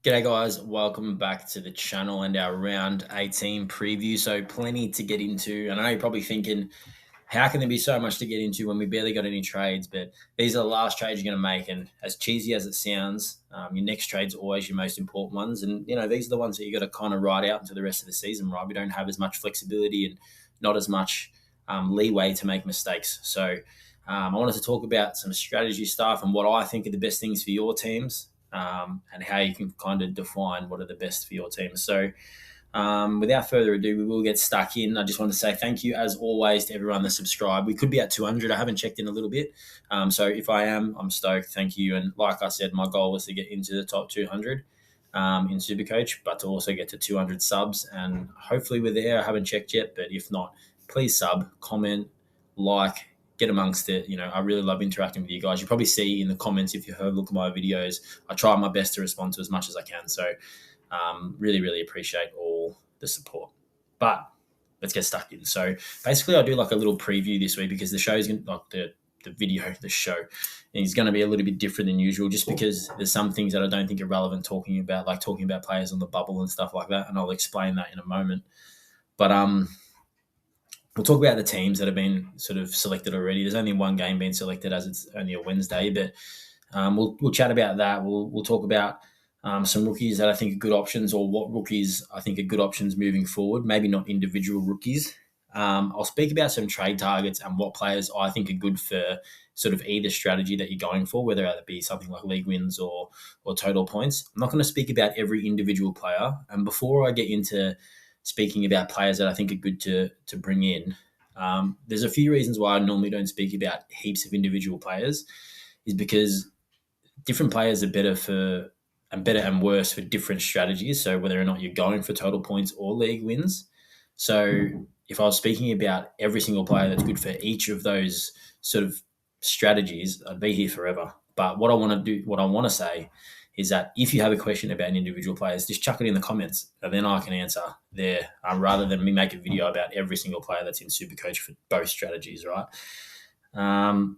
G'day guys, welcome back to the channel and our round 18 preview. So plenty to get into. And I know you're probably thinking, how can there be so much to get into when we barely got any trades? But these are the last trades you're going to make. And as cheesy as it sounds, your next trade's always your most important ones. And, these are the ones that you got to kind of ride out into the rest of the season, right? We don't have as much flexibility and not as much leeway to make mistakes. So I wanted to talk about some strategy stuff and what I think are the best things for your teams, and how you can kind of define what are the best for your team. So, without further ado, we will get stuck in. I just want to say thank you, as always, to everyone that subscribed. We could be at 200. I haven't checked in a little bit. So if I am, I'm stoked. Thank you. And like I said, my goal was to get into the top 200 in Supercoach, but to also get to 200 subs. And hopefully we're there. I haven't checked yet, but if not, please sub, comment, like, get amongst it. I really love interacting with you guys. You probably see in the comments, if you have a look at my videos, I try my best to respond to as much as I can. So really, really appreciate all the support. But let's get stuck in. So basically, I do like a little preview this week because the show's going to, like the show is going to be a little bit different than usual, just because there's some things that I don't think are relevant talking about, like talking about players on the bubble and stuff like that. And I'll explain that in a moment. But we'll talk about the teams that have been sort of selected already. There's only one game being selected, as it's only a Wednesday, but we'll chat about that. We'll talk about some rookies that I think are good options, or what rookies I think are good options moving forward. Maybe not individual rookies. I'll speak about some trade targets and what players I think are good for sort of either strategy that you're going for, whether that be something like league wins or total points. I'm not going to speak about every individual player. And before I get into speaking about players that I think are good to bring in, there's a few reasons why I normally don't speak about heaps of individual players, is because different players are better and worse for different strategies. So whether or not you're going for total points or league wins. So if I was speaking about every single player that's good for each of those sort of strategies, I'd be here forever. But what I want to say is that if you have a question about an individual players, just chuck it in the comments, and then I can answer there, rather than me make a video about every single player that's in Supercoach for both strategies, right?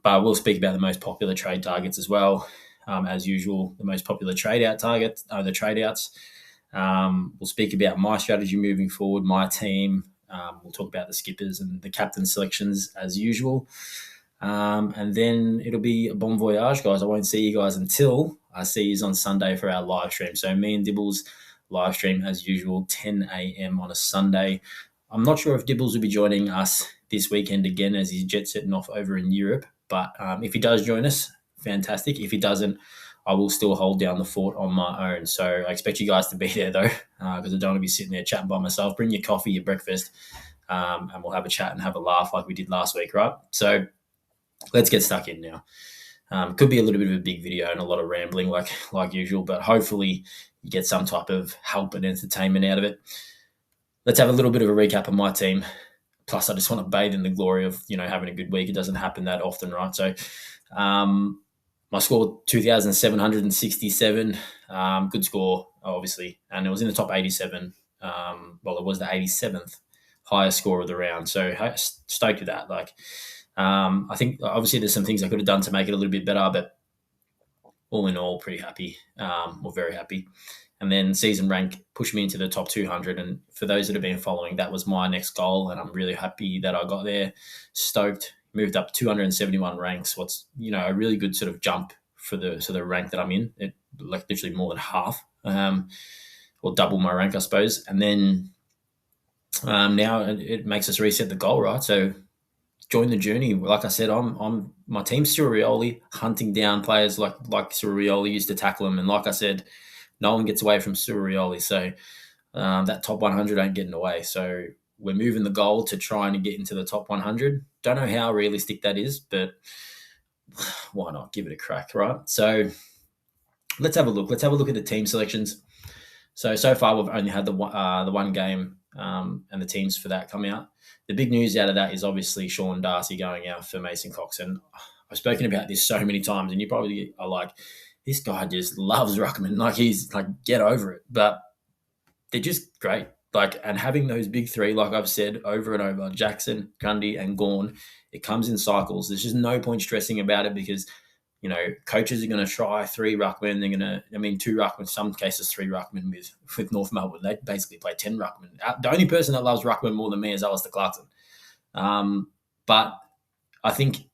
But we'll speak about the most popular trade targets as well. As usual, the most popular trade out targets are the trade outs. We'll speak about my strategy moving forward, my team. We'll talk about the skippers and the captain selections as usual. And then it'll be a bon voyage, guys. I won't see you guys until I see you on Sunday for our live stream. So me and Dibbles live stream as usual, 10 a.m. on a Sunday. I'm not sure if Dibbles will be joining us this weekend again, as he's jet setting off over in Europe. But if he does join us, fantastic. If he doesn't, I will still hold down the fort on my own. So I expect you guys to be there, though, because I don't want to be sitting there chatting by myself. Bring your coffee, your breakfast, and we'll have a chat and have a laugh like we did last week, right? So let's get stuck in now. Could be a little bit of a big video and a lot of rambling like usual, but hopefully you get some type of help and entertainment out of it. Let's have a little bit of a recap of my team. Plus, I just want to bathe in the glory of having a good week. It doesn't happen that often, right? So, my score 2,767. Good score, obviously, and it was in the top 87. It was the 87th highest score of the round. So stoked with that. I think obviously there's some things I could have done to make it a little bit better, but all in all, pretty happy. Or very happy. And then season rank pushed me into the top 200. And for those that have been following, that was my next goal. And I'm really happy that I got there. Stoked. Moved up 271 ranks. What's, a really good sort of jump for the rank that I'm in. It literally more than half, or double my rank, I suppose. And then now it makes us reset the goal, right? So join the journey. Like I said, I'm my team's Surioli, hunting down players like Surioli used to tackle them. And like I said, no one gets away from Surioli. So that top 100 ain't getting away. So we're moving the goal to trying to get into the top 100. Don't know how realistic that is, but why not give it a crack, right? So let's have a look. Let's have a look at the team selections. So far we've only had the one game and the teams for that come out. The big news out of that is obviously Sean Darcy going out for Mason Cox. And I've spoken about this so many times, and you probably are like, this guy just loves Ruckman. Like, he's like, get over it. But they're just great. And having those big three, like I've said over and over, Jackson, Gundy, and Gorn, it comes in cycles. There's just no point stressing about it, because coaches are going to try 3 ruckmen. They're going to, I mean, 2 ruckmen, some cases 3 ruckmen with North Melbourne. They basically play 10 ruckmen. The only person that loves ruckmen more than me is Alistair Clarkson. But I think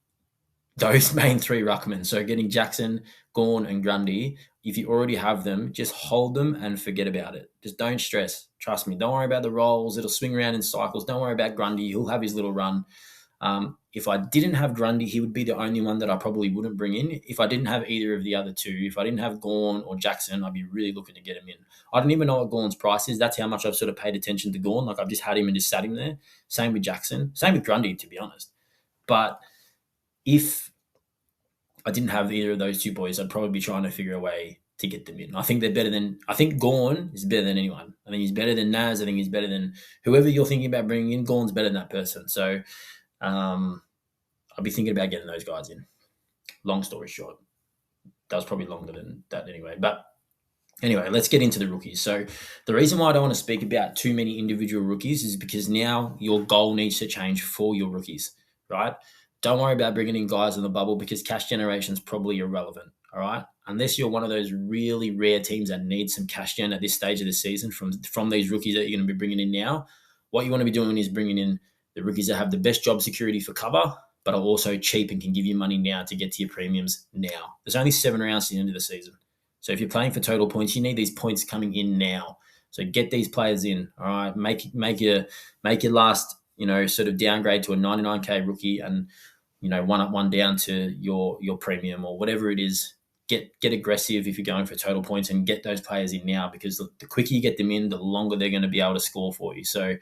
those main 3 ruckmen, so getting Jackson, Gawn, and Grundy, if you already have them, just hold them and forget about it. Just don't stress. Trust me. Don't worry about the rolls. It'll swing around in cycles. Don't worry about Grundy. He'll have his little run. If I didn't have Grundy, he would be the only one that I probably wouldn't bring in. If I didn't have either of the other 2, if I didn't have Gawn or Jackson, I'd be really looking to get him in. I don't even know what Gawn's price is. That's how much I've sort of paid attention to Gawn. Like, I've just had him and just sat him there. Same with Jackson. Same with Grundy, to be honest. But if I didn't have either of those 2 boys, I'd probably be trying to figure a way to get them in. I think Gawn is better than anyone. I think he's better than Naz. I think he's better than whoever you're thinking about bringing in. Gawn's better than that person. So I'll be thinking about getting those guys in. Long story short. That was probably longer than that anyway. But anyway, let's get into the rookies. So the reason why I don't want to speak about too many individual rookies is because now your goal needs to change for your rookies, right? Don't worry about bringing in guys in the bubble because cash generation is probably irrelevant, all right? Unless you're one of those really rare teams that need some cash gen at this stage of the season from these rookies that you're going to be bringing in now, what you want to be doing is bringing in the rookies that have the best job security for cover, but are also cheap and can give you money now to get to your premiums now. There's only 7 rounds to the end of the season. So if you're playing for total points, you need these points coming in now. So get these players in, all right? Make your last, sort of downgrade to a 99K rookie and, one up, one down to your premium or whatever it is. Get aggressive if you're going for total points and get those players in now because the quicker you get them in, the longer they're going to be able to score for you. So,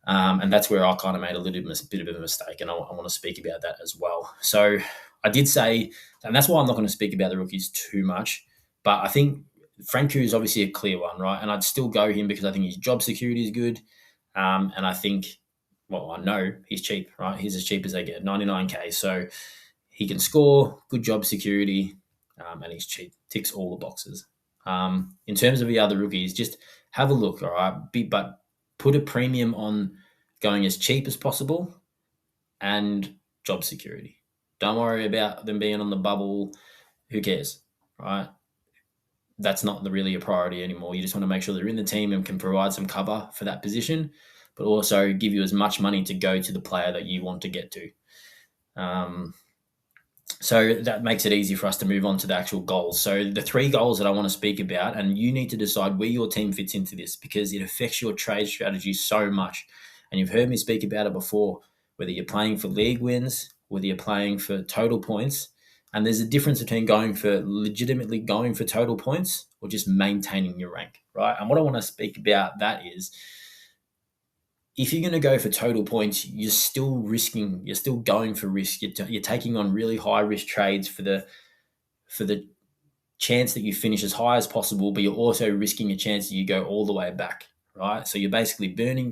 and that's where I kind of made a little bit of a mistake, and I want to speak about that as well. So I did say, and that's why I'm not going to speak about the rookies too much, but I think Franku is obviously a clear one, right? And I'd still go him because I think his job security is good, and I think, well, I know he's cheap, right? He's as cheap as they get, 99K. So he can score, good job security, and he's cheap, ticks all the boxes. In terms of the other rookies, just have a look, all right? But put a premium on going as cheap as possible and job security. Don't worry about them being on the bubble. Who cares, right? That's not really a priority anymore. You just want to make sure they're in the team and can provide some cover for that position, but also give you as much money to go to the player that you want to get to. So that makes it easy for us to move on to the actual goals. So the 3 goals that I want to speak about, and you need to decide where your team fits into this because it affects your trade strategy so much. And you've heard me speak about it before, whether you're playing for league wins, whether you're playing for total points. And there's a difference between legitimately going for total points or just maintaining your rank, right? And what I want to speak about that is, if you're going to go for total points, you're still going for risk. You're taking on really high risk trades for the chance that you finish as high as possible, but you're also risking a chance that you go all the way back, right? So you're basically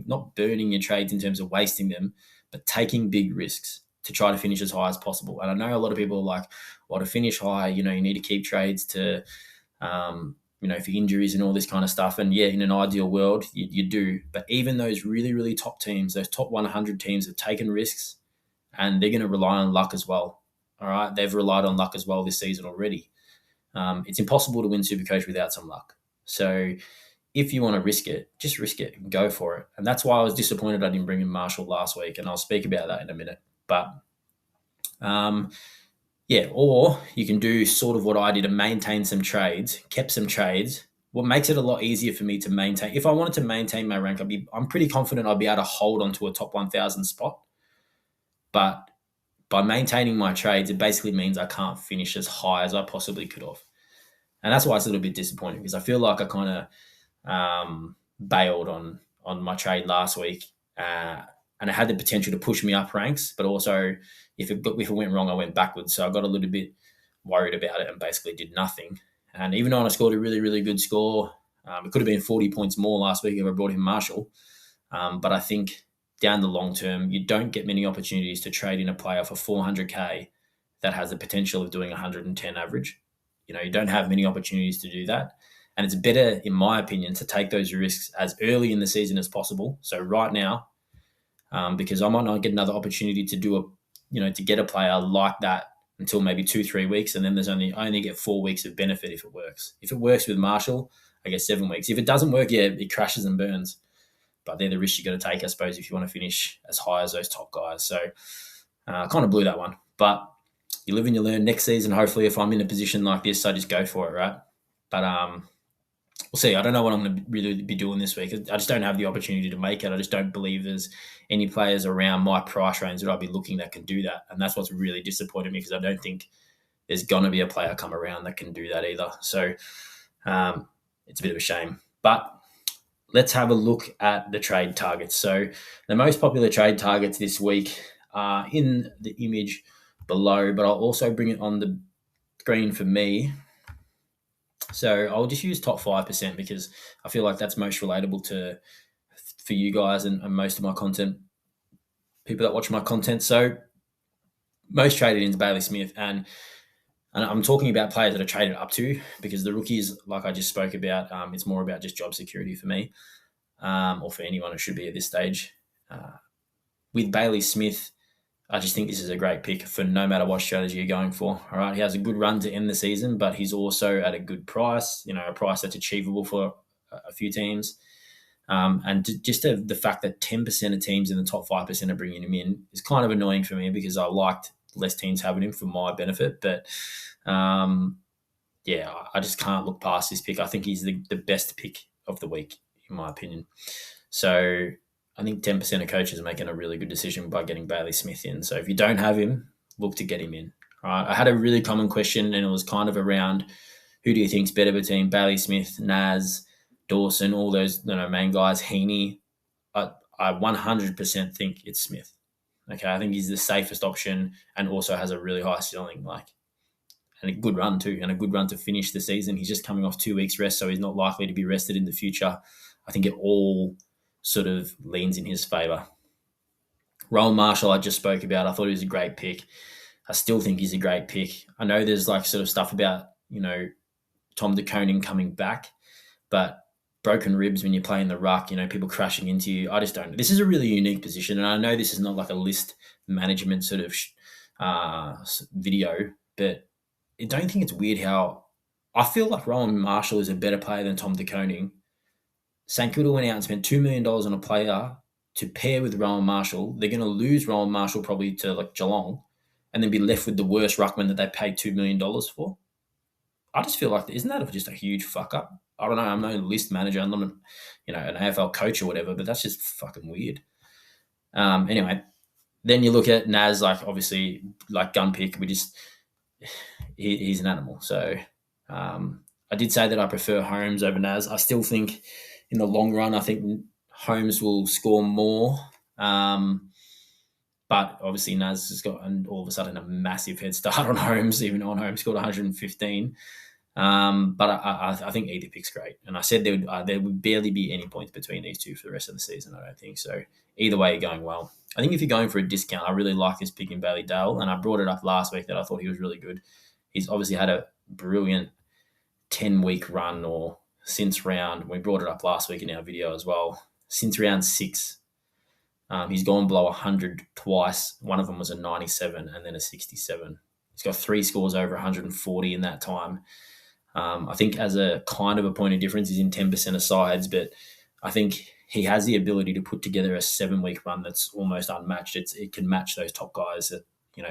not burning your trades in terms of wasting them, but taking big risks to try to finish as high as possible. And I know a lot of people are like, well, to finish high, you need to keep trades to, for injuries and all this kind of stuff. And yeah, in an ideal world, you do. But even those really, really top teams, those top 100 teams have taken risks and they're going to rely on luck as well. All right. They've relied on luck as well this season already. It's impossible to win Supercoach without some luck. So if you want to risk it, just risk it and go for it. And that's why I was disappointed I didn't bring in Marshall last week. And I'll speak about that in a minute. But or you can do sort of what I did and maintain some trades, kept some trades. What makes it a lot easier for me to maintain, if I wanted to maintain my rank, I'm pretty confident I'd be able to hold onto a top 1,000 spot. But by maintaining my trades, it basically means I can't finish as high as I possibly could have. And that's why it's a little bit disappointing because I feel like I kind of bailed on my trade last week. And it had the potential to push me up ranks, but also if it went wrong, I went backwards. So I got a little bit worried about it and basically did nothing. And even though I scored a really, really good score, it could have been 40 points more last week if I brought in Marshall. But I think down the long term, you don't get many opportunities to trade in a player for 400K that has the potential of doing 110 average. You don't have many opportunities to do that. And it's better, in my opinion, to take those risks as early in the season as possible. So right now, because I might not get another opportunity to to get a player like that until maybe 2-3 weeks, and then there's only get 4 weeks of benefit if it works. If it works with Marshall, I guess 7 weeks. If it doesn't work, yeah, it crashes and burns. But they're the risks you got to take, I suppose, if you want to finish as high as those top guys. So kind of blew that one. But you live and you learn. Next season, hopefully, if I'm in a position like this, I just go for it, right? But we'll see. I don't know what I'm going to really be doing this week. I just don't have the opportunity to make it. I just don't believe there's any players around my price range that I'll be looking that can do that. And that's what's really disappointed me, because I don't think there's going to be a player come around that can do that either. So it's a bit of a shame. But let's have a look at the trade targets. So the most popular trade targets this week are in the image below, but I'll also bring it on the screen for me. So I'll just use top 5% because I feel like that's most relatable for you guys and most of my content, people that watch my content. So most traded into Bailey Smith, and I'm talking about players that are traded up to, because the rookies, like I just spoke about, it's more about just job security for me, or for anyone who should be at this stage. With Bailey Smith, I just think this is a great pick for no matter what strategy you're going for. All right, he has a good run to end the season, but he's also at a good price, a price that's achievable for a few teams. And just the fact that 10% of teams in the top 5% are bringing him in is kind of annoying for me, because I liked less teams having him for my benefit. But yeah, I just can't look past this pick. I think he's the best pick of the week, in my opinion. So I think 10% of coaches are making a really good decision by getting Bailey Smith in. So if you don't have him, look to get him in. All right. I had a really common question, and it was kind of around, who do you think's better between Bailey Smith, Naz, Dawson, all those main guys, Heaney? I 100% think it's Smith. Okay, I think he's the safest option and also has a really high ceiling, and a good run too, and a good run to finish the season. He's just coming off 2 weeks rest, so he's not likely to be rested in the future. I think it all sort of leans in his favour. Rowan Marshall, I just spoke about. I thought he was a great pick. I still think he's a great pick. I know there's sort of stuff about, Tom de Koning coming back, but broken ribs when you're playing the ruck, people crashing into you. I just don't. This is a really unique position, and I know this is not like a list management sort of video, but I don't think it's weird how I feel like Rowan Marshall is a better player than Tom de Koning. St Kilda went out and spent $2 million on a player to pair with Rowan Marshall. They're going to lose Rowan Marshall probably to Geelong, and then be left with the worst ruckman that they paid $2 million for. I just feel like, isn't that just a huge fuck up? I don't know. I'm no list manager. I'm not an AFL coach or whatever, but that's just fucking weird. Anyway, then you look at Naz, obviously, gun pick. He's an animal. So I did say that I prefer Holmes over Naz. I still think in the long run, I think Holmes will score more. But obviously Naz has got all of a sudden a massive head start on Holmes, even though Holmes scored 115. But I think either pick's great. And I said there would barely be any points between these two for the rest of the season, I don't think. So either way, you're going well. I think if you're going for a discount, I really like this pick in Bailey Dale. And I brought it up last week that I thought he was really good. He's obviously had a brilliant 10-week run, or since round. We brought it up last week in our video as well. Since round 6, he's gone below 100 twice. One of them was a 97 and then a 67. He's got 3 scores over 140 in that time. I think as a kind of a point of difference, he's in 10% of sides, but I think he has the ability to put together a 7-week run that's almost unmatched. It can match those top guys that,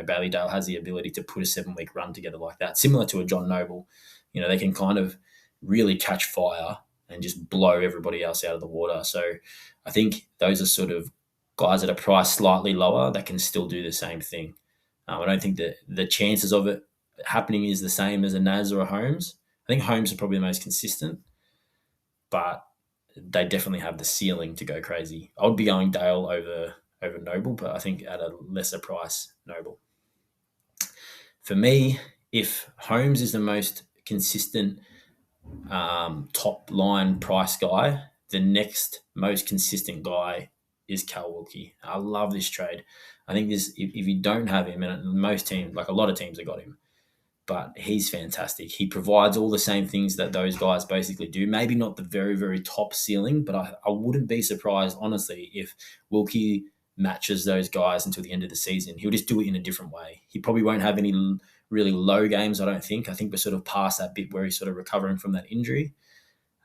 Bailey Dale has the ability to put a 7-week run together like that, similar to a John Noble. They can kind of really catch fire and just blow everybody else out of the water. So I think those are sort of guys that are priced slightly lower that can still do the same thing. I don't think that the chances of it happening is the same as a Naz or a Holmes. I think Holmes are probably the most consistent, but they definitely have the ceiling to go crazy. I would be going Dale over Noble, but I think at a lesser price, Noble. For me, if Holmes is the most consistent top line price guy, the next most consistent guy is Cal Wilkie. I love this trade. I think this, if you don't have him, and most teams, a lot of teams have got him, but he's fantastic. He provides all the same things that those guys basically do. Maybe not the very, very top ceiling, but I wouldn't be surprised, honestly, if Wilkie matches those guys until the end of the season. He'll just do it in a different way. He probably won't have any really low games, I don't think. I think we're sort of past that bit where he's sort of recovering from that injury.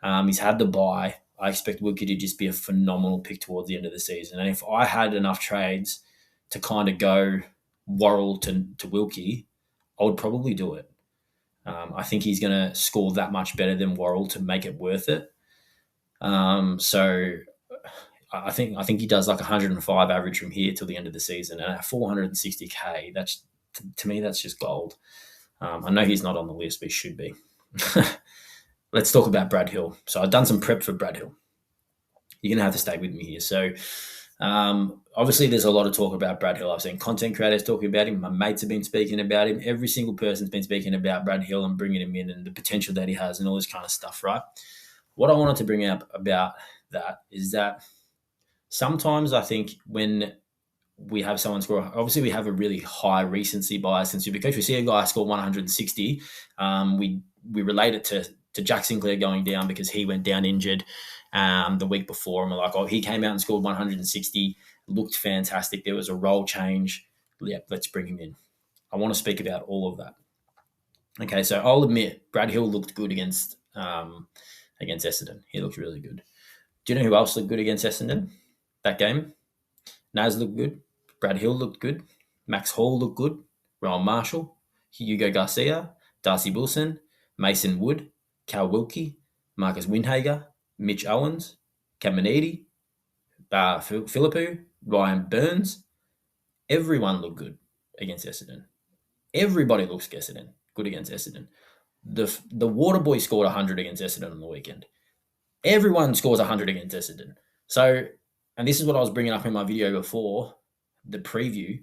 He's had the bye. I expect Wilkie to just be a phenomenal pick towards the end of the season. And if I had enough trades to kind of go Worrell to Wilkie, I would probably do it. I think he's going to score that much better than Worrell to make it worth it. So I think he does like 105 average from here till the end of the season, and at 460k, that's to me that's just gold. I know he's not on the list, but he should be. Let's talk about Brad Hill. So I've done some prep for Brad Hill. You're going to have to stay with me here. So obviously there's a lot of talk about Brad Hill. I've seen content creators talking about him. My mates have been speaking about him. Every single person's been speaking about Brad Hill and bringing him in and the potential that he has and all this kind of stuff, right? What I wanted to bring up about that is that sometimes I think when we have someone score, obviously we have a really high recency bias in Supercoach. We see a guy score 160. We relate it to Jack Sinclair going down because he went down injured the week before, and we're like, oh, he came out and scored 160, looked fantastic. There was a role change. Yep, let's bring him in. I want to speak about all of that. Okay, so I'll admit Brad Hill looked good against Essendon. He looked really good. Do you know who else looked good against Essendon that game? Naz looked good. Brad Hill looked good. Max Hall looked good. Ryan Marshall, Hugo Garcia, Darcy Wilson, Mason Wood, Cal Wilkie, Marcus Windhager, Mitch Owens, Caminiti, Philippou, Ryan Burns. Everyone looked good against Essendon. Everybody looks good against Essendon. The Waterboy scored 100 against Essendon on the weekend. Everyone scores 100 against Essendon. So, and this is what I was bringing up in my video before, the preview.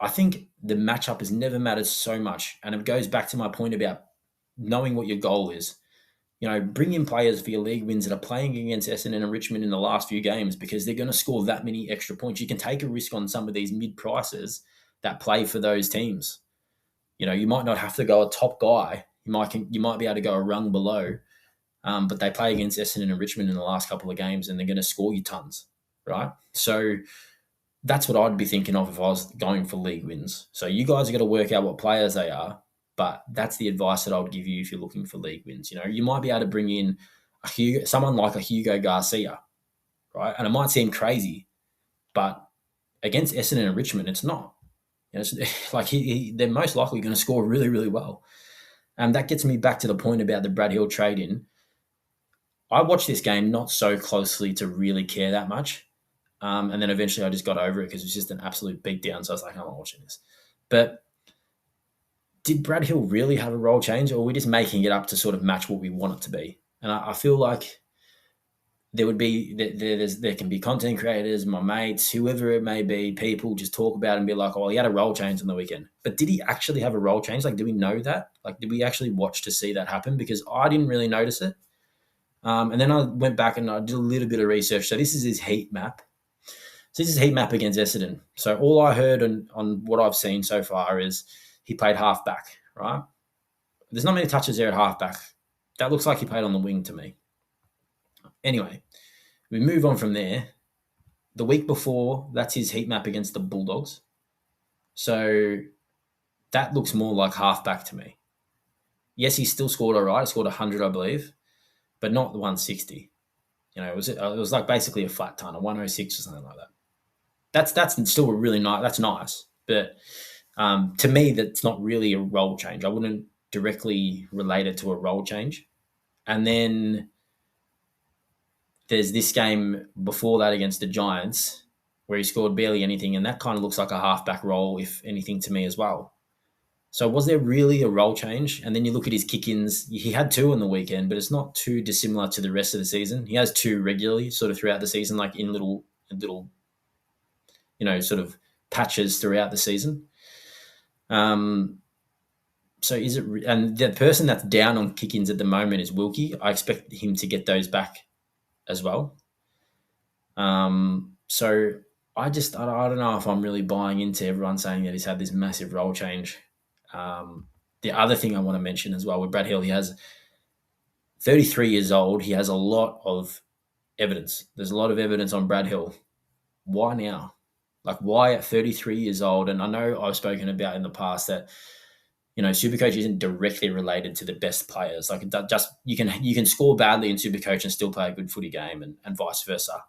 I think the matchup has never mattered so much. And it goes back to my point about knowing what your goal is. You know, bring in players for your league wins that are playing against Essendon and Richmond in the last few games because they're going to score that many extra points. You can take a risk on some of these mid-prices that play for those teams. You know, you might not have to go a top guy. You might be able to go a rung below, but they play against Essendon and Richmond in the last couple of games and they're going to score you tons, right? So that's what I'd be thinking of if I was going for league wins. So you guys are going to work out what players they are, but that's the advice that I would give you if you're looking for league wins. You know, you might be able to bring in someone like a Hugo Garcia, right? And it might seem crazy, but against Essendon and Richmond, it's not. You know, it's like they're most likely going to score really, really well. And that gets me back to the point about the Brad Hill trade-in. I watched this game not so closely to really care that much. And then eventually I just got over it because it was just an absolute beatdown. So I was like, I'm not watching this. But did Brad Hill really have a role change, or are we just making it up to sort of match what we want it to be? And I feel like there can be content creators, my mates, whoever it may be, people just talk about it and be like, oh, he had a role change on the weekend. But did he actually have a role change? Like, do we know that? Like, did we actually watch to see that happen? Because I didn't really notice it. And then I went back and I did a little bit of research. So this is his heat map. So this is heat map against Essendon. So all I heard on what I've seen so far is he played halfback, right? There's not many touches there at halfback. That looks like he played on the wing to me. Anyway, we move on from there. The week before, that's his heat map against the Bulldogs. So that looks more like halfback to me. Yes, he still scored all right. He scored 100, I believe, but not the 160. You know, it was like basically a flat ton, a 106 or something like that. That's still a really nice. That's nice, but to me, that's not really a role change. I wouldn't directly relate it to a role change. And then there's this game before that against the Giants where he scored barely anything, and that kind of looks like a halfback role, if anything, to me as well. So was there really a role change? And then you look at his kick-ins. He had 2 on the weekend, but it's not too dissimilar to the rest of the season. He has 2 regularly sort of throughout the season, like in little, you know, sort of patches throughout the season. So is it, and the person that's down on kick-ins at the moment is Wilkie. I expect him to get those back as well. So I don't know if I'm really buying into everyone saying that he's had this massive role change. The other thing I want to mention as well with Brad Hill, he has 33 years old. He has a lot of evidence. There's a lot of evidence on Brad Hill. Why now? Like, why at 33 years old? And I know I've spoken about in the past that Supercoach isn't directly related to the best players. Like, just you can score badly in Supercoach and still play a good footy game, and vice versa.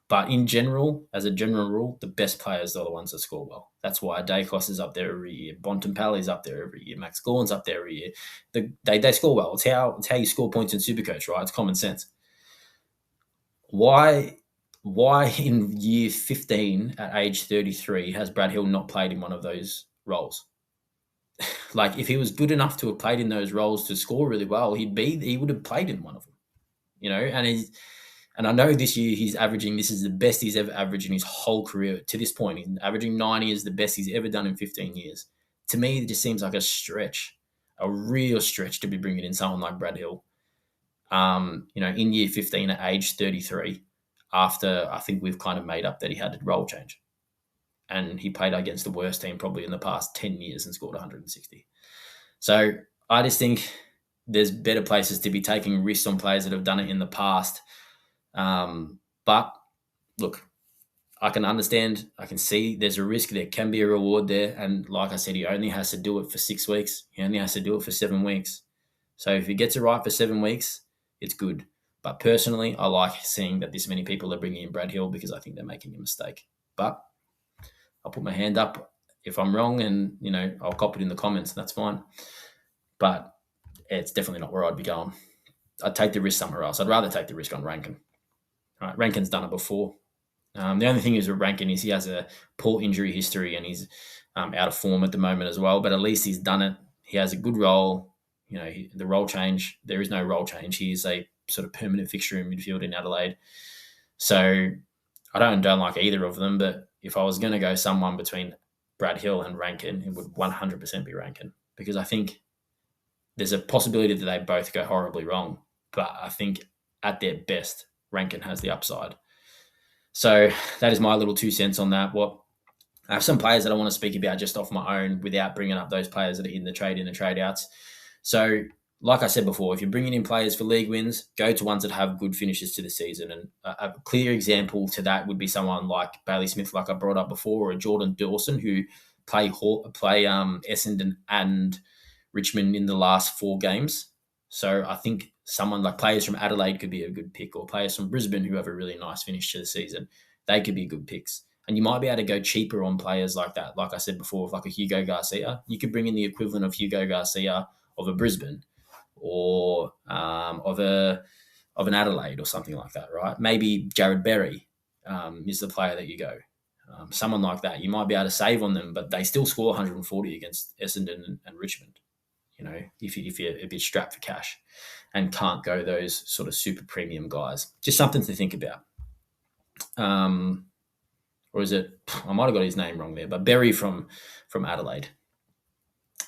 But in general, as a general rule, the best players are the ones that score well. That's why Dacos is up there every year. Bontempelli's up there every year. Max Gorn's up there every year. They score well. It's how you score points in Supercoach, right? It's common sense. Why in year 15 at age 33 has Brad Hill not played in one of those roles? Like, if he was good enough to have played in those roles to score really well, he would have played in one of them, and I know this year this is the best he's ever averaged in his whole career to this point. He's averaging 90 is the best he's ever done in 15 years. To me, it just seems like a real stretch to be bringing in someone like Brad Hill. In year 15 at age 33, after I think we've kind of made up that he had a role change. And he played against the worst team probably in the past 10 years and scored 160. So I just think there's better places to be taking risks on players that have done it in the past. But look, I can understand, I can see there's a risk, there can be a reward there. And like I said, he only has to do it for 6 weeks. He only has to do it for 7 weeks. So if he gets it right for 7 weeks, it's good. But personally, I like seeing that this many people are bringing in Brad Hill because I think they're making a mistake. But I'll put my hand up if I'm wrong, and I'll cop it in the comments. That's fine. But it's definitely not where I'd be going. I'd take the risk somewhere else. I'd rather take the risk on Rankin. All right, Rankin's done it before. The only thing is with Rankin is he has a poor injury history and he's out of form at the moment as well. But at least he's done it. He has a good role. The role change, there is no role change. He is a sort of permanent fixture in midfield in Adelaide. So I don't like either of them, but if I was going to go someone between Brad Hill and Rankin, it would 100% be Rankin, because I think there's a possibility that they both go horribly wrong, but I think at their best, Rankin has the upside. So that is my little 2 cents on that. I have some players that I want to speak about just off my own without bringing up those players that are in the trade outs. So like I said before, if you're bringing in players for league wins, go to ones that have good finishes to the season. And a clear example to that would be someone like Bailey Smith, like I brought up before, or Jordan Dawson, who play Essendon and Richmond in the last 4 games. So I think someone like players from Adelaide could be a good pick, or players from Brisbane who have a really nice finish to the season. They could be good picks. And you might be able to go cheaper on players like that. Like I said before, like a Hugo Garcia, you could bring in the equivalent of Hugo Garcia of a Brisbane, or of an Adelaide or something like that, right? Maybe Jared Berry is the player that you go. Someone like that. You might be able to save on them, but they still score 140 against Essendon and Richmond, if you're a bit strapped for cash and can't go those sort of super premium guys. Just something to think about. Or is it, I might have got his name wrong there, but Berry from Adelaide.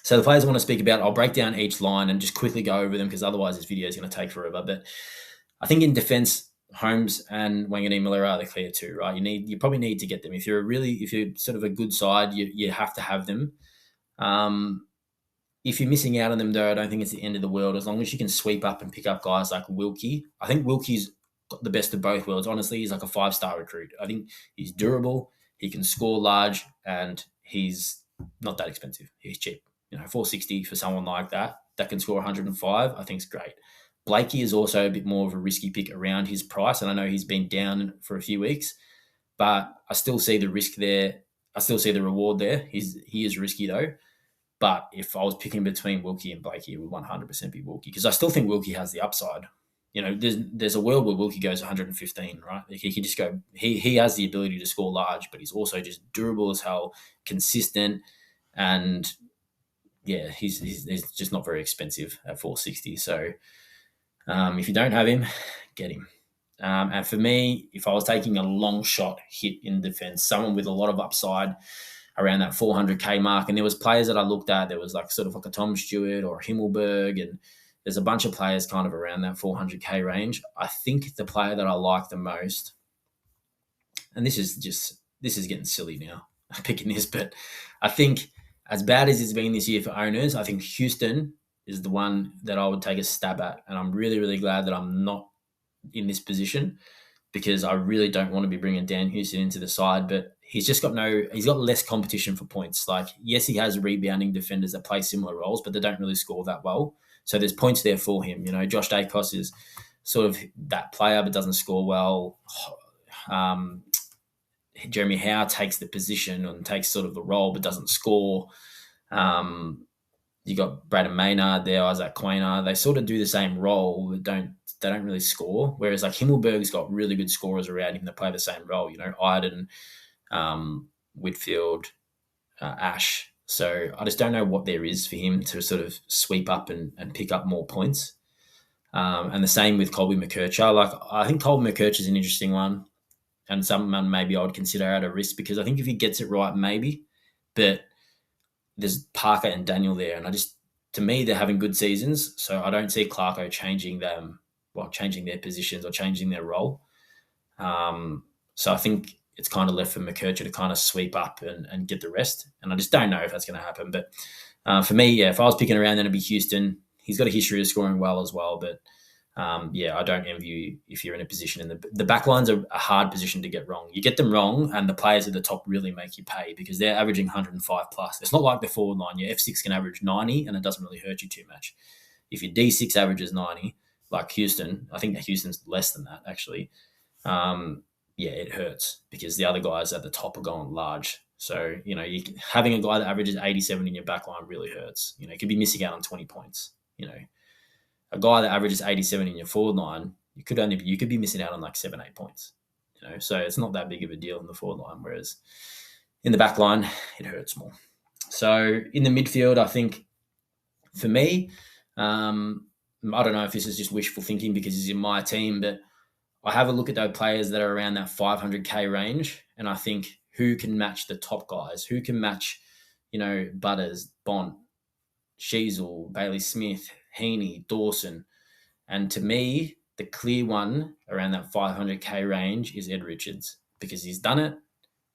So the players I want to speak about, I'll break down each line and just quickly go over them, because otherwise this video is going to take forever. But I think in defense, Holmes and Wanganeen-Miller are the clear 2, right? You probably need to get them. If you're sort of a good side, you have to have them. If you're missing out on them, though, I don't think it's the end of the world, as long as you can sweep up and pick up guys like Wilkie. I think Wilkie's got the best of both worlds. Honestly, he's like a 5-star recruit. I think he's durable, he can score large, and he's not that expensive. He's cheap. $460 for someone like that can score 105, I think is great. Blakey is also a bit more of a risky pick around his price, and I know he's been down for a few weeks, but I still see the risk there. I still see the reward there. He is risky though. But if I was picking between Wilkie and Blakey, it would 100% be Wilkie, because I still think Wilkie has the upside. There's a world where Wilkie goes 115, right? He can just go. He has the ability to score large, but he's also just durable as hell, consistent, and yeah, he's just not very expensive at $460. So if you don't have him, get him. And for me, if I was taking a long shot hit in defense, someone with a lot of upside around that 400K mark, and there was players that I looked at, there was like sort of like a Tom Stewart or Himmelberg, and there's a bunch of players kind of around that 400K range. I think the player that I like the most, and this is getting silly now, I'm picking this, but I think as bad as it's been this year for owners, I think Houston is the one that I would take a stab at. And I'm really, really glad that I'm not in this position, because I really don't want to be bringing Dan Houston into the side. But he's just got he's got less competition for points. Like, yes, he has rebounding defenders that play similar roles, but they don't really score that well. So there's points there for him. Josh Dacos is sort of that player, but doesn't score well. Jeremy Howe takes the position and takes sort of the role, but doesn't score. You got Braden Maynard there, Isaac Quainer. They sort of do the same role, but they don't really score. Whereas like Himmelberg's got really good scorers around him that play the same role. Iden, Whitfield, Ash. So I just don't know what there is for him to sort of sweep up and pick up more points. And the same with Colby McKercher. Like, I think Colby McKercher is an interesting one, and someone maybe I would consider at a risk, because I think if he gets it right, maybe. But there's Parker and Daniel there, and to me, they're having good seasons, so I don't see Clarko changing their positions or changing their role. So I think it's kind of left for McKercher to kind of sweep up and get the rest, and I just don't know if that's going to happen. But for me, yeah, if I was picking around, then it'd be Houston. He's got a history of scoring well as well, but I don't envy you if you're in a position in the backlines are a hard position to get wrong. You get them wrong, and the players at the top really make you pay, because they're averaging 105 plus. It's not like the forward line. Your F6 can average 90, and it doesn't really hurt you too much. If your D6 averages 90, like Houston, I think Houston's less than that actually. It hurts, because the other guys at the top are going large. So having a guy that averages 87 in your backline really hurts. You could be missing out on 20 points. A guy that averages 87 in your forward line, you could be missing out on like 7-8 points. So it's not that big of a deal in the forward line, whereas in the back line, it hurts more. So in the midfield, I think for me, I don't know if this is just wishful thinking because he's in my team, but I have a look at those players that are around that 500k range, and I think who can match the top guys, who can match, Butters, Bont, Sheasel, Bailey Smith, Heaney, Dawson. And to me, the clear one around that 500k range is Ed Richards, because he's done it.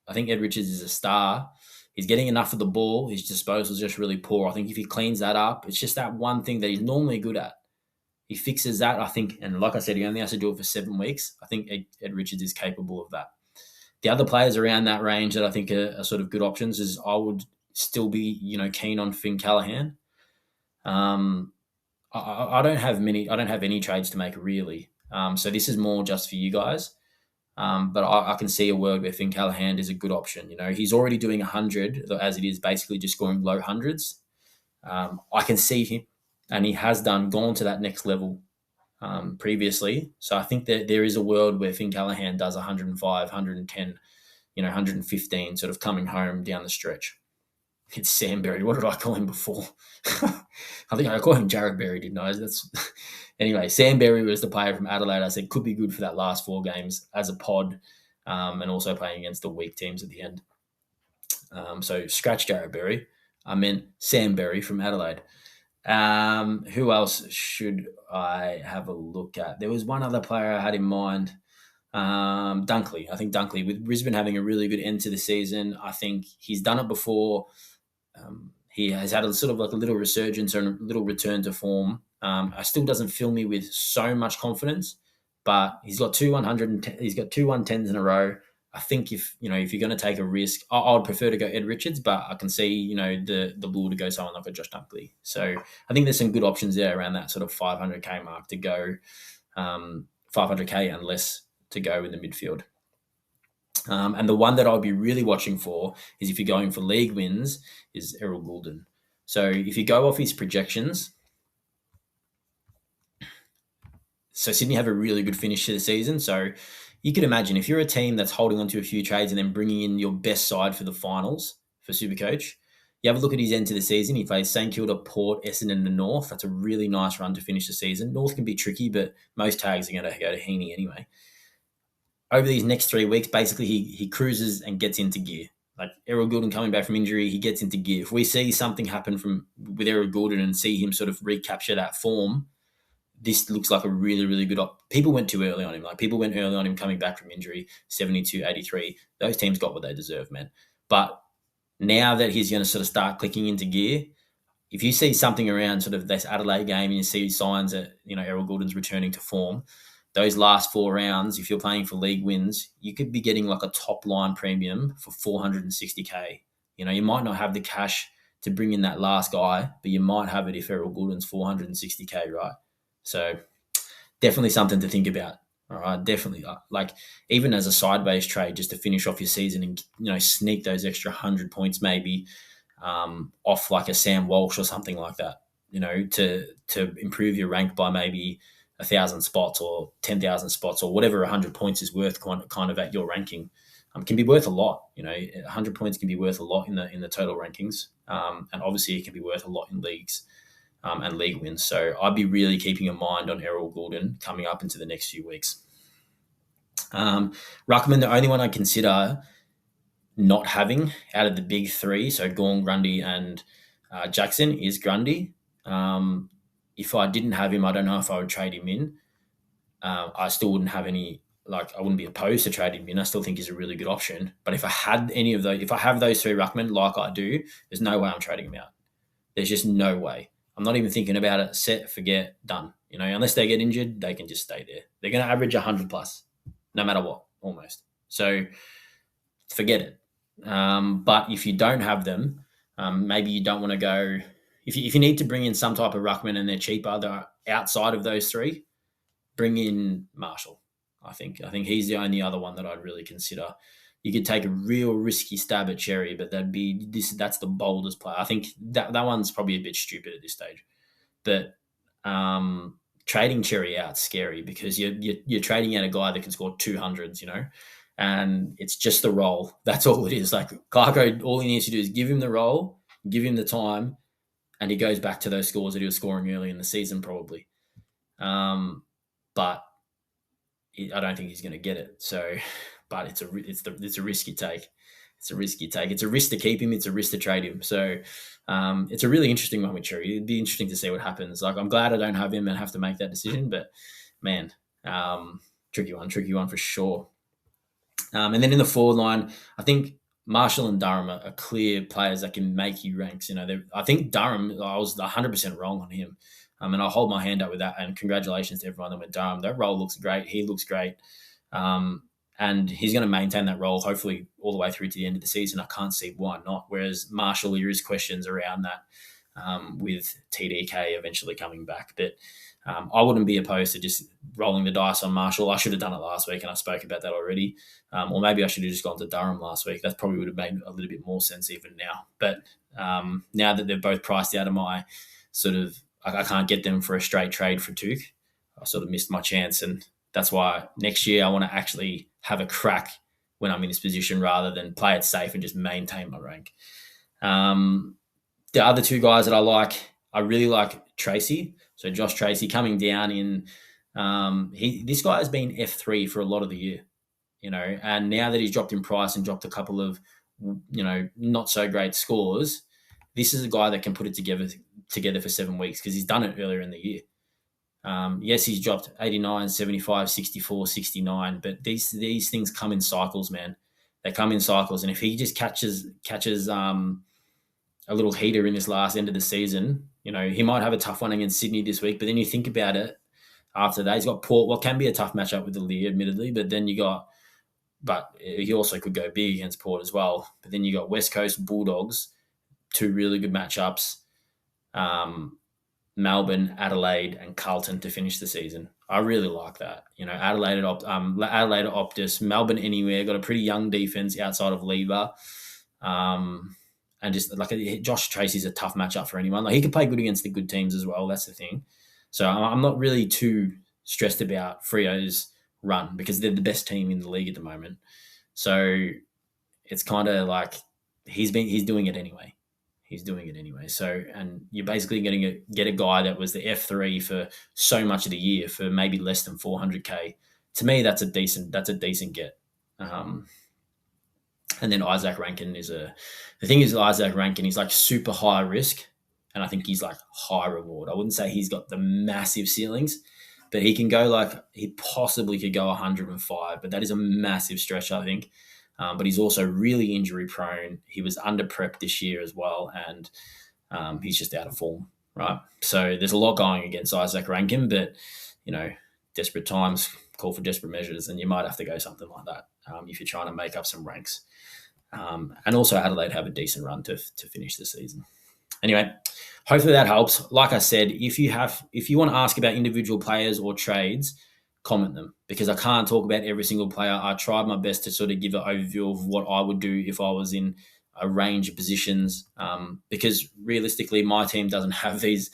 I think Ed Richards is a star. He's getting enough of the ball. His disposal is just really poor. I think if he cleans that up, it's just that one thing that he's normally good at. He fixes that, I think, and like I said, he only has to do it for 7 weeks. I think Ed Richards is capable of that. The other players around that range that I think are sort of good options is I would still be, keen on Finn Callahan. I don't have any trades to make really. So this is more just for you guys. But I can see a world where Finn Callahan is a good option. He's already doing 100 as it is, basically just scoring low hundreds. I can see him, and he has gone to that next level previously. So I think that there is a world where Finn Callahan does 105, 110, 115, sort of coming home down the stretch. It's Sam Berry. What did I call him before? I think I called him Jared Berry, didn't I? Anyway, Sam Berry was the player from Adelaide. I said could be good for that last 4 games as a pod, and also playing against the weak teams at the end. So scratch Jared Berry. I meant Sam Berry from Adelaide. Who else should I have a look at? There was one other player I had in mind. Dunkley. I think Dunkley, with Brisbane having a really good end to the season, I think he's done it before. He has had a sort of like a little resurgence and a little return to form. I still doesn't fill me with so much confidence, but he's got 2 110s in a row. I think if you're going to take a risk, I would prefer to go Ed Richards, but I can see the lure to go someone like a Josh Dunkley. So I think there's some good options there around that sort of 500k mark to go, 500k and less to go in the midfield. And the one that I'll be really watching for is, if you're going for league wins, is Errol Goulden. So if you go off his projections, so Sydney have a really good finish to the season. So you could imagine if you're a team that's holding on to a few trades and then bringing in your best side for the finals for Supercoach, you have a look at his end to the season. He plays St Kilda, Port, Essendon and the North. That's a really nice run to finish the season. North can be tricky, but most tags are going to go to Heaney anyway. Over these next 3 weeks, basically he cruises and gets into gear. Like Errol Goulden coming back from injury, he gets into gear. If we see something happen with Errol Goulden and see him sort of recapture that form, this looks like a really, really good people went too early on him. Like people went early on him coming back from injury, 72, 83. Those teams got what they deserve, man. But now that he's going to sort of start clicking into gear, if you see something around sort of this Adelaide game and you see signs that, Errol Goulden's returning to form, those last 4 rounds, if you're playing for league wins, you could be getting like a top line premium for 460K. You might not have the cash to bring in that last guy, but you might have it if Errol Goulden's 460K, right? So definitely something to think about. All right, definitely. Like even as a sideways trade, just to finish off your season and sneak those extra 100 points maybe off like a Sam Walsh or something like that. To improve your rank by maybe 1,000 spots or 10,000 spots or whatever 100 points is worth, kind of at your ranking. Can be worth a lot. 100 points can be worth a lot in the total rankings, and obviously it can be worth a lot in leagues and league wins. So I'd be really keeping a mind on Errol Goulden coming up into the next few weeks. Ruckman, the only one I consider not having out of the big three, so Gawn, Grundy, and Jackson, is Grundy. If I didn't have him, I don't know if I would trade him in. I still wouldn't have any, I wouldn't be opposed to trading him in. I still think he's a really good option. But if I had any of those, if I have those three ruckmen like I do, there's no way I'm trading him out. There's just no way. I'm not even thinking about it. Set, forget, done. Unless they get injured, they can just stay there. They're going to average 100 plus, no matter what, almost. So forget it. But if you don't have them, maybe you don't want to go. If you need to bring in some type of ruckman and they're cheaper, they're outside of those three, bring in Marshall. I think he's the only other one that I'd really consider. You could take a real risky stab at Cherry, but that's the boldest play. I think that one's probably a bit stupid at this stage. But trading Cherry out's scary because you're trading out a guy that can score 200s, and it's just the role. That's all it is. Like Clarko, all he needs to do is give him the role, give him the time, and he goes back to those scores that he was scoring early in the season probably. But I don't think he's going to get it. So, but it's a risk you take. It's a risk you take. It's a risk to keep him. It's a risk to trade him. So, it's a really interesting one with Cherry. It'd be interesting to see what happens. Like I'm glad I don't have him and have to make that decision. But man, tricky one for sure. And then in the forward line, I think Marshall and Durham are clear players that can make you ranks. I think Durham, I was 100% wrong on him. And I'll hold my hand up with that. And congratulations to everyone that went Durham. That role looks great. He looks great. And he's going to maintain that role, hopefully, all the way through to the end of the season. I can't see why not. Whereas Marshall, there is questions around that with TDK eventually coming back. But I wouldn't be opposed to just rolling the dice on Marshall. I should have done it last week, and I spoke about that already. Or maybe I should have just gone to Durham last week. That probably would have made a little bit more sense even now. But now that they're both priced out of my sort of, I can't get them for a straight trade for Tuke, I sort of missed my chance. And that's why next year I want to actually have a crack when I'm in this position rather than play it safe and just maintain my rank. The other two guys that I really like Tracy. So Josh Tracy coming down in, this guy has been F3 for a lot of the year, and now that he's dropped in price and dropped a couple of, not so great scores, this is a guy that can put it together for 7 weeks because he's done it earlier in the year. Yes, he's dropped 89, 75, 64, 69, but these things come in cycles, man. They come in cycles, and if he just catches a little heater in this last end of the season, he might have a tough one against Sydney this week, but then you think about it, after that, he's got Port, what can be a tough matchup with the Lear, admittedly, but he also could go big against Port as well. But then you got West Coast Bulldogs, two really good matchups, Melbourne, Adelaide, and Carlton to finish the season. I really like that. Adelaide at Optus, Melbourne anywhere, got a pretty young defense outside of Lever. And just like Josh Tracy's a tough matchup for anyone. Like he can play good against the good teams as well. That's the thing. So I'm not really too stressed about Freo's run because they're the best team in the league at the moment. So it's kind of like he's doing it anyway. He's doing it anyway. So, and you're basically going to get a guy that was the F3 for so much of the year for maybe less than 400K. To me, that's a decent get. And then Isaac Rankin the thing is Isaac Rankin, he's like super high risk, and I think he's like high reward. I wouldn't say he's got the massive ceilings, but he can go he possibly could go 105, but that is a massive stretch, I think. But he's also really injury prone. He was under prep this year as well, and he's just out of form, right? So there's a lot going against Isaac Rankin, but desperate times call for desperate measures, and you might have to go something like that if you're trying to make up some ranks. And also Adelaide have a decent run to finish the season. Anyway, hopefully that helps. Like I said, if you want to ask about individual players or trades, comment them, because I can't talk about every single player. I tried my best to sort of give an overview of what I would do if I was in a range of positions, because realistically, my team doesn't have these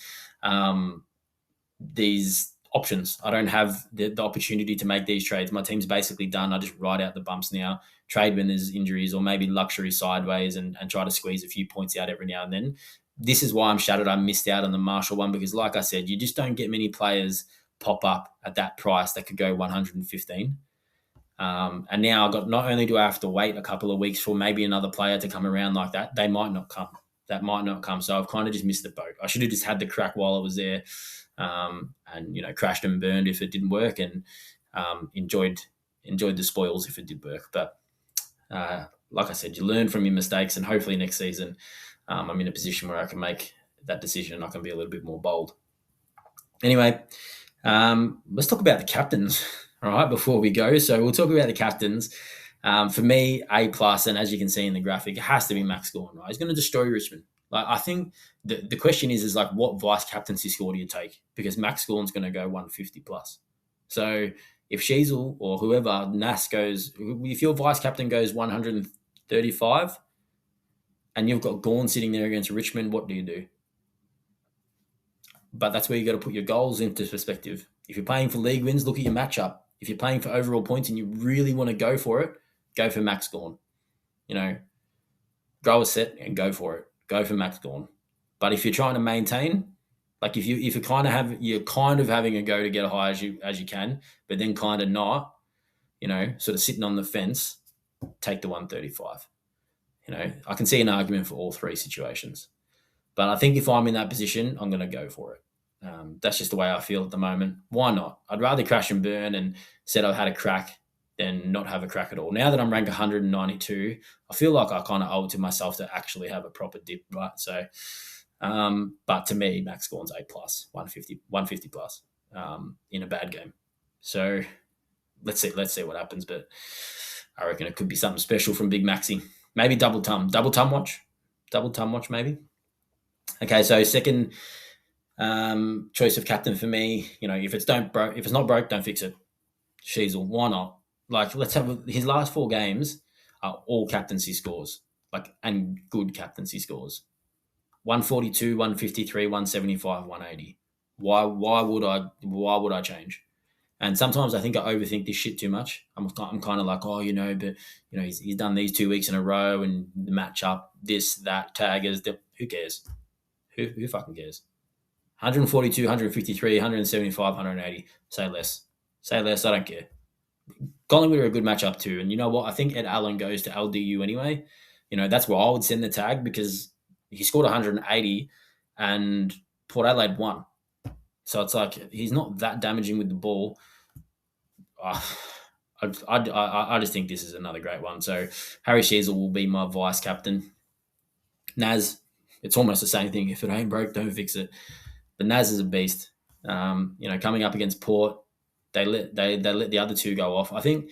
options. I don't have the opportunity to make these trades. My team's basically done. I just ride out the bumps now, trade when there's injuries, or maybe luxury sideways and try to squeeze a few points out every now and then. This is why I'm shattered. I missed out on the Marshall one because, like I said, you just don't get many players pop up at that price that could go 115. And now not only do I have to wait a couple of weeks for maybe another player to come around like that, they might not come. That might not come. So I've kind of just missed the boat. I should have just had the crack while I was there, and crashed and burned if it didn't work, and enjoyed the spoils if it did work. But like I said, you learn from your mistakes, and hopefully next season I'm in a position where I can make that decision and I can be a little bit more bold. Anyway, let's talk about the captains, all right, before we go. So we'll talk about the captains. For me, A+, and as you can see in the graphic, it has to be Max Gawn, right? He's going to destroy Richmond. Like, I think the question is like, what vice captaincy score do you take? Because Max Gawn's going to go 150 plus. So if Sheasel or whoever, Nas goes, if your vice captain goes 135 and you've got Gawn sitting there against Richmond, what do you do? But that's where you got to put your goals into perspective. If you're playing for league wins, look at your matchup. If you're playing for overall points and you really want to go for it, go for Max Gawn. Grow a set and go for it. Go for Max Gawn. But if you're trying to maintain, like if you're kind of having a go to get as high as you can, but then kind of not, sort of sitting on the fence, take the 135. I can see an argument for all three situations. But I think if I'm in that position, I'm going to go for it. That's just the way I feel at the moment. Why not? I'd rather crash and burn and said I've had a crack than not have a crack at all. Now that I'm ranked 192, I feel like I kind of owe it to myself to actually have a proper dip, right? So, but to me, Max Gawn's A+, 150 plus in a bad game. So let's see what happens. But I reckon it could be something special from Big Maxi. Maybe double tum watch maybe. Okay, so second choice of captain for me, if it's not broke, don't fix it. Sheasel, why not? Like, let's have his last 4 games are all captaincy scores, and good captaincy scores. 142, 153, 175, 180. Why would I change? And sometimes I think I overthink this shit too much. I'm kind of like, but he's done these 2 weeks in a row and the matchup, this, that, taggers. Who cares? Who fucking cares? 142, 153, 175, 180. Say less. I don't care. Collingwood are a good matchup too. And you know what? I think Ed Allen goes to LDU anyway. That's where I would send the tag because he scored 180 and Port Adelaide won. So it's like he's not that damaging with the ball. I just think this is another great one. So Harry Sheasel will be my vice captain. Naz, it's almost the same thing. If it ain't broke, don't fix it. But Naz is a beast. Coming up against Port, they let the other two go off. I think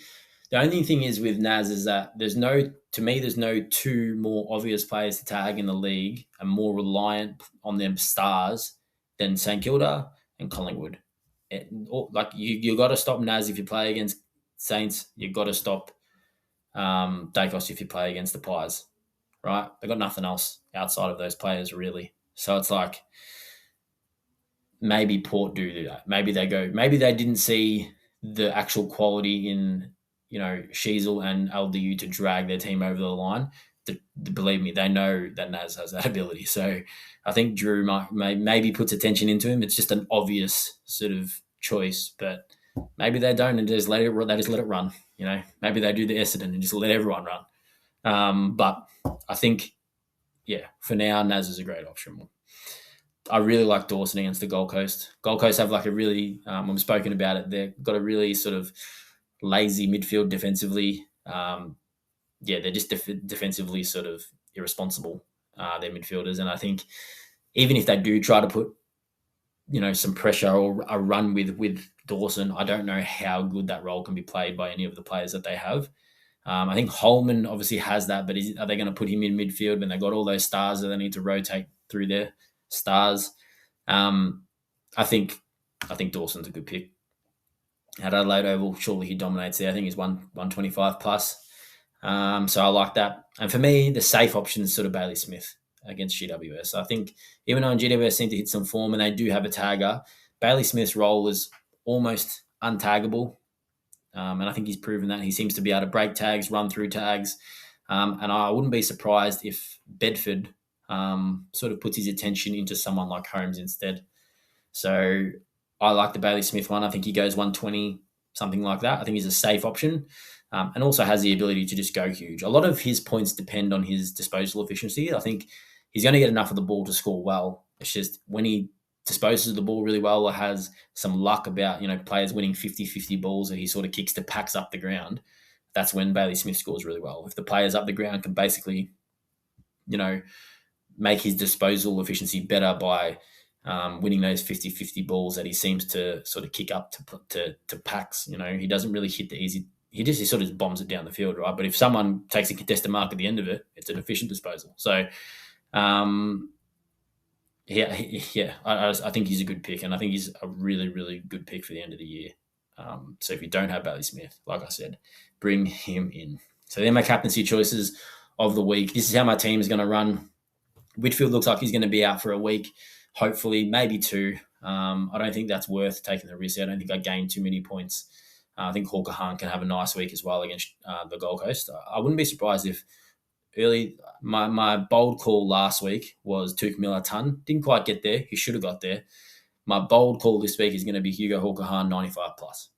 the only thing is with Naz is that there's no 2 more obvious players to tag in the league and more reliant on them stars than St Kilda and Collingwood. You got to stop Naz if you play against Saints. You got to stop Dacos if you play against the Pies. Right? They got nothing else outside of those players really. So it's like maybe Port do that. Maybe they didn't see the actual quality in Sheasel and LDU to drag their team over the line. Believe me, they know that Naz has that ability. So I think Drew maybe puts attention into him. It's just an obvious sort of choice, but maybe they don't and just let it run. Maybe they do the Essendon and just let everyone run. But I think, for now, Naz is a great option. I really like Dawson against the Gold Coast. Gold Coast have a really, I've spoken about it, they've got a really sort of lazy midfield defensively. They're just defensively sort of irresponsible, their midfielders. And I think even if they do try to put some pressure or a run with Dawson. I don't know how good that role can be played by any of the players that they have. I think Holman obviously has that, but are they going to put him in midfield when they've got all those stars that they need to rotate through their stars? I think Dawson's a good pick. At Adelaide Oval, surely he dominates there. I think he's 125 plus. So I like that. And for me, the safe option is sort of Bailey Smith against GWS. I think even though GWS seem to hit some form and they do have a tagger, Bailey Smith's role is almost untaggable. And I think he's proven that. He seems to be able to break tags, run through tags. And I wouldn't be surprised if Bedford sort of puts his attention into someone like Holmes instead. So I like the Bailey Smith one. I think he goes 120, something like that. I think he's a safe option and also has the ability to just go huge. A lot of his points depend on his disposal efficiency. I think he's going to get enough of the ball to score well. It's just when he disposes of the ball really well or has some luck about, players winning 50-50 balls that he sort of kicks to packs up the ground, that's when Bailey Smith scores really well. If the players up the ground can basically, make his disposal efficiency better by winning those 50-50 balls that he seems to sort of kick up to packs. He doesn't really hit the easy. He sort of bombs it down the field, right? But if someone takes a contested mark at the end of it, it's an efficient disposal. So, I think he's a good pick, and I think he's a really, really good pick for the end of the year. So if you don't have Bailey Smith, like I said, bring him in. So they're my captaincy choices of the week. This is how my team is going to run. Whitfield looks like he's going to be out for a week, hopefully, maybe two. I don't think that's worth taking the risk. I don't think I gain too many points. I think Hawker Hahn can have a nice week as well against the Gold Coast. I wouldn't be surprised if my bold call last week was Tuke Miller-Ton. Didn't quite get there. He should have got there. My bold call this week is going to be Hugo Hawker Hahn 95 plus.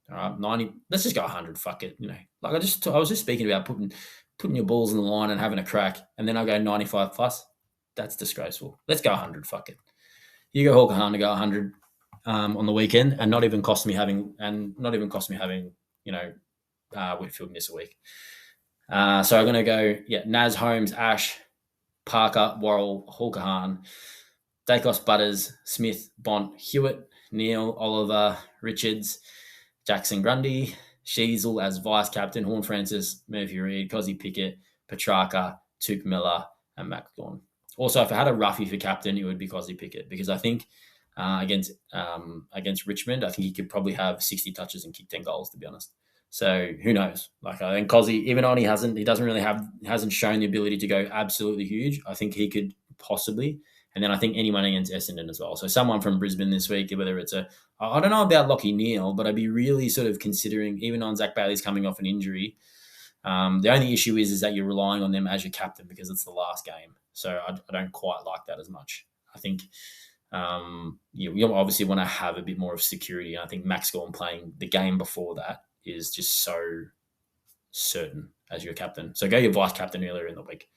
All right, 90. Let's just go 100. Fuck it. I was just speaking about putting your balls in the line and having a crack, and then I go 95 plus. That's disgraceful. Let's go 100. Fuck it. Hugo Hawker Hahn to go 100 on the weekend, and not even cost me having Whitfield miss a week. So I'm going to go, Naz, Holmes, Ash, Parker, Worrell, Hawker Hahn, Dacos, Butters, Smith, Bont, Hewitt, Neil, Oliver, Richards, Jackson Grundy, Sheasel as vice-captain, Horn Francis, Murphy Reid, Cozzy Pickett, Petrarca, Tuke Miller, and Mac Thorne. Also, if I had a roughie for captain, it would be Cozzy Pickett, because I think against Richmond, I think he could probably have 60 touches and kick 10 goals, to be honest. So who knows? I think Cozzy, even though he hasn't shown the ability to go absolutely huge, I think he could possibly. And then I think anyone against Essendon as well. So someone from Brisbane this week, whether it's I don't know about Lachie Neale, but I'd be really sort of considering, even on Zach Bailey's coming off an injury. The only issue is that you're relying on them as your captain because it's the last game. So I don't quite like that as much. I think you obviously want to have a bit more of security. And I think Max Gawn playing the game before that is just so certain as your captain. So go your vice captain earlier in the week.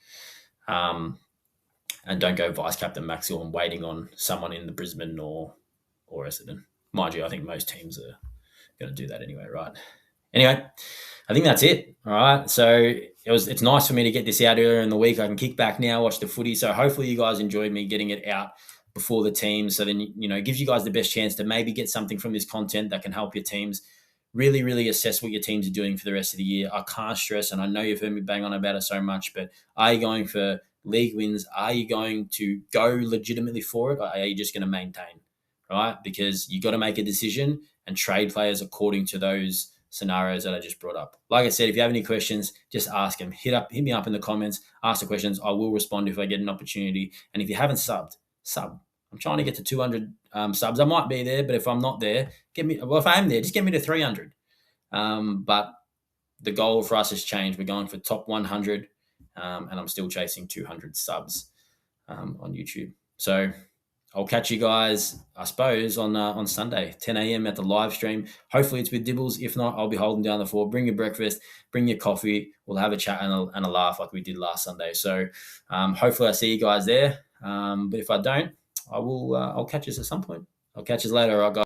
And don't go vice captain Max Gawn waiting on someone in the Brisbane or Essendon. Mind you, I think most teams are going to do that anyway, right? Anyway, I think that's it. All right. So it's nice for me to get this out earlier in the week. I can kick back now, watch the footy. So hopefully you guys enjoyed me getting it out before the teams. So then, it gives you guys the best chance to maybe get something from this content that can help your teams really, really assess what your teams are doing for the rest of the year. I can't stress, and I know you've heard me bang on about it so much, but are you going for league wins? Are you going to go legitimately for it, or are you just going to maintain, right? Because you got to make a decision and trade players according to those scenarios that I just brought up. Like I said, if you have any questions, just ask them. Hit me up in the comments, ask the questions. I will respond if I get an opportunity. And if you haven't sub. I'm trying to get to 200 subs. I might be there, but if I'm not there, if I am there, just get me to 300. But the goal for us has changed. We're going for top 100, and I'm still chasing 200 subs on YouTube. So I'll catch you guys, I suppose, on Sunday, 10 a.m. at the live stream. Hopefully it's with Dibbles. If not, I'll be holding down the fort. Bring your breakfast, bring your coffee. We'll have a chat and a laugh like we did last Sunday. So hopefully I see you guys there. But if I don't, I'll catch you at some point. I'll catch you later. All right, guys.